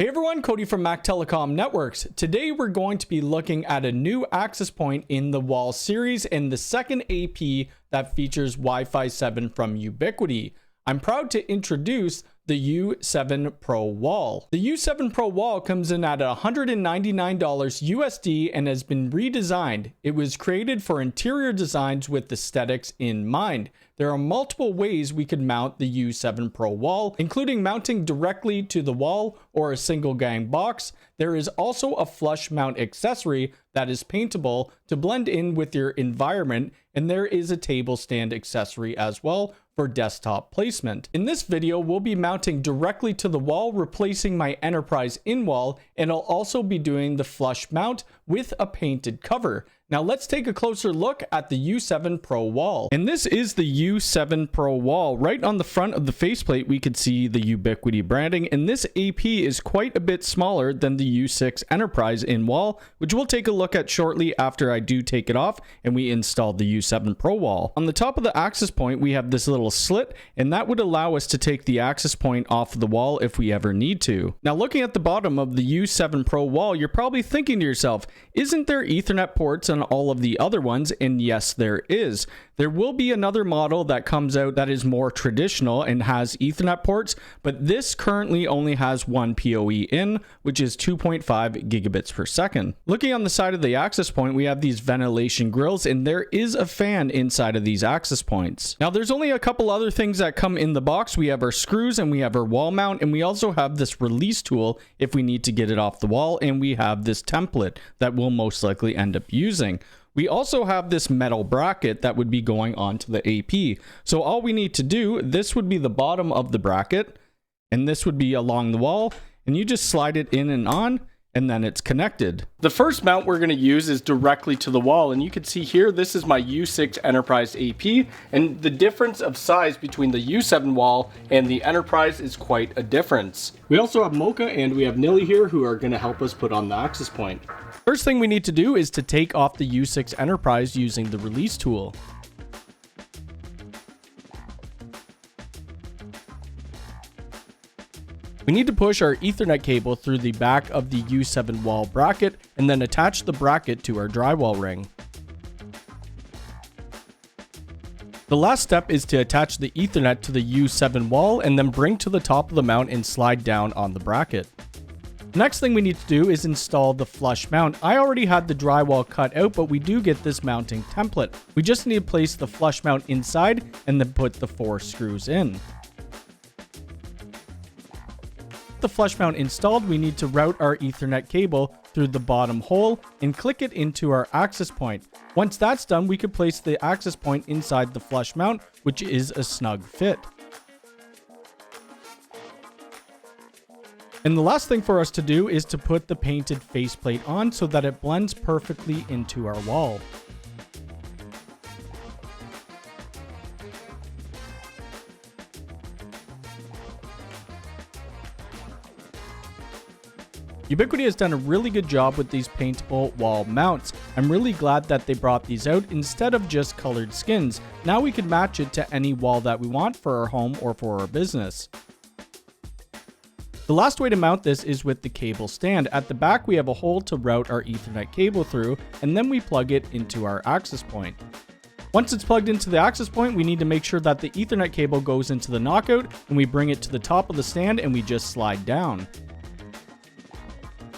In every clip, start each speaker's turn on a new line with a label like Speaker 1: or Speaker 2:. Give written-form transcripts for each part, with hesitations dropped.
Speaker 1: Hey everyone, Cody from Mactelecom Networks. Today we're going to be looking at a new access point in the Wall series and the second AP that features Wi-Fi 7 from Ubiquiti. I'm proud to introduce the U7 Pro Wall. The U7 Pro Wall comes in at $199 USD and has been redesigned. It was created for interior designs with aesthetics in mind. There are multiple ways we could mount the U7 Pro Wall, including mounting directly to the wall or a single gang box. There is also a flush mount accessory that is paintable to blend in with your environment, and there is a table stand accessory as well for desktop placement. In this video, we'll be mounting directly to the wall, replacing my enterprise in-wall, and I'll also be doing the flush mount with a painted cover. Now let's take a closer look at the U7 Pro Wall. And this is the U7 Pro Wall. Right on the front of the faceplate, we could see the Ubiquiti branding, and this AP is quite a bit smaller than the U6 Enterprise in-wall, which we'll take a look at shortly after I do take it off and we install the U7 Pro Wall. On the top of the access point, we have this little slit, and that would allow us to take the access point off of the wall if we ever need to. Now looking at the bottom of the U7 Pro Wall, you're probably thinking to yourself, isn't there Ethernet ports on all of the other ones? And yes, there is. There will be another model that comes out that is more traditional and has Ethernet ports, but this currently only has one PoE in, which is 2.5 gigabits per second. Looking on the side of the access point, we have these ventilation grills, and there is a fan inside of these access points. Now there's only a couple other things that come in the box. We have our screws and we have our wall mount, and we also have this release tool if we need to get it off the wall, and we have this template that we'll most likely end up using. We also have this metal bracket that would be going onto the AP. So all we need to do, this would be the bottom of the bracket, and this would be along the wall, and you just slide it in and on, and then it's connected. The first mount we're going to use is directly to the wall, and you can see here, this is my U6 Enterprise AP, and the difference of size between the U7 wall and the Enterprise is quite a difference. We also have Mocha and we have Nilly here who are going to help us put on the access point. First thing we need to do is to take off the U6 Enterprise using the release tool. We need to push our Ethernet cable through the back of the U7 wall bracket and then attach the bracket to our drywall ring. The last step is to attach the Ethernet to the U7 wall and then bring to the top of the mount and slide down on the bracket. The next thing we need to do is install the flush mount. I already had the drywall cut out, but we do get this mounting template. We just need to place the flush mount inside and then put the 4 screws in. With the flush mount installed, we need to route our Ethernet cable through the bottom hole and click it into our access point. Once that's done, we can place the access point inside the flush mount, which is a snug fit. And the last thing for us to do is to put the painted faceplate on so that it blends perfectly into our wall. Ubiquiti has done a really good job with these paintable wall mounts. I'm really glad that they brought these out instead of just colored skins. Now we can match it to any wall that we want for our home or for our business. The last way to mount this is with the cable stand. At the back, we have a hole to route our Ethernet cable through, and then we plug it into our access point. Once it's plugged into the access point, we need to make sure that the Ethernet cable goes into the knockout, and we bring it to the top of the stand and we just slide down.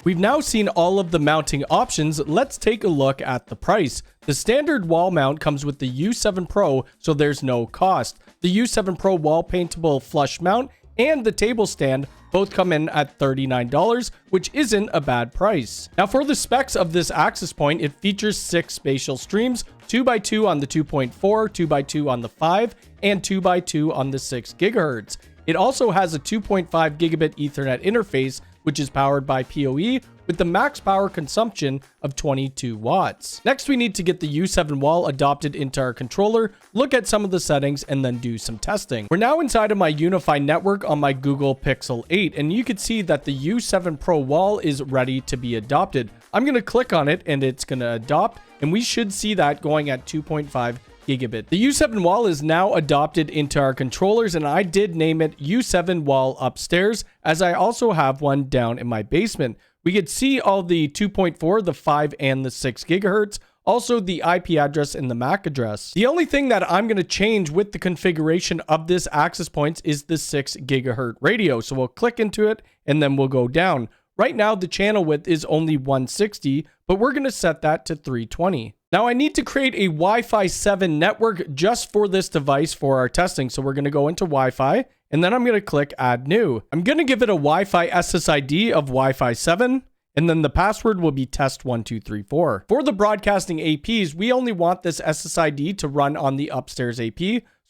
Speaker 1: We've now seen all of the mounting options. Let's take a look at the price. The standard wall mount comes with the U7 Pro, so there's no cost. The U7 Pro wall paintable flush mount and the table stand both come in at $39, which isn't a bad price. Now for the specs of this access point, it features 6 spatial streams, 2x2 on the 2.4, 2x2 on the 5, and 2x2 on the 6 gigahertz. It also has a 2.5 gigabit Ethernet interface, which is powered by PoE with the max power consumption of 22 watts. Next, we need to get the U7 wall adopted into our controller, look at some of the settings, and then do some testing. We're now inside of my Unifi network on my Google Pixel 8, and you can see that the U7 Pro wall is ready to be adopted. I'm going to click on it and it's going to adopt, and we should see that going at 2.5 gigabit. The U7 Wall is now adopted into our controllers, and I did name it U7 Wall upstairs, as I also have one down in my basement. We could see all the 2.4, the 5, and the 6 gigahertz. Also the IP address and the MAC address. The only thing that I'm going to change with the configuration of this access points is the 6 gigahertz radio. So we'll click into it and then we'll go down. Right now the channel width is only 160, but we're going to set that to 320. Now I need to create a Wi-Fi 7 network just for this device for our testing. So we're going to go into Wi-Fi and then I'm going to click add new. I'm going to give it a Wi-Fi SSID of Wi-Fi 7. And then the password will be test1234. For the broadcasting APs, we only want this SSID to run on the upstairs AP.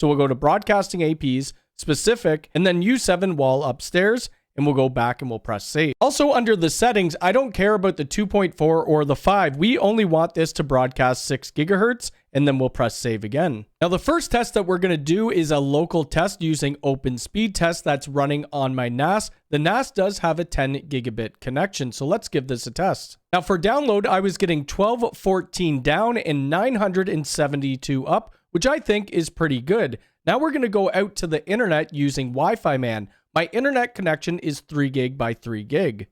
Speaker 1: So we'll go to broadcasting APs, specific, and then U7 Wall upstairs, and we'll go back and we'll press save. Also under the settings, I don't care about the 2.4 or the 5. We only want this to broadcast 6 gigahertz, and then we'll press save again. Now the first test that we're going to do is a local test using Open Speed Test that's running on my NAS. The NAS does have a 10 gigabit connection, so let's give this a test. Now for download, I was getting 1214 down and 972 up, which I think is pretty good. Now we're going to go out to the internet using Wi-Fi Man. My internet connection is 3 gig by 3 gig.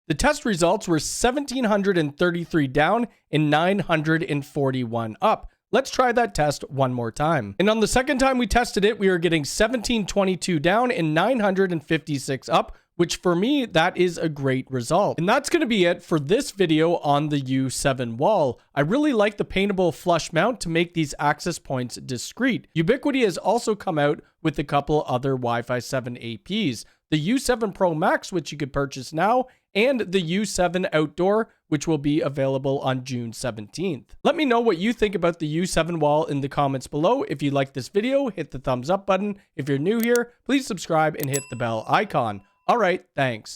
Speaker 1: The test results were 1733 down and 941 up. Let's try that test one more time. And on the second time we tested it, we are getting 1722 down and 956 up, which for me, that is a great result. And that's going to be it for this video on the U7 Wall. I really like the paintable flush mount to make these access points discreet. Ubiquiti has also come out with a couple other Wi-Fi 7 APs. The U7 Pro Max, which you could purchase now, and the U7 Outdoor, which will be available on June 17th. Let me know what you think about the U7 Wall in the comments below. If you like this video, hit the thumbs up button. If you're new here, please subscribe and hit the bell icon. All right, thanks.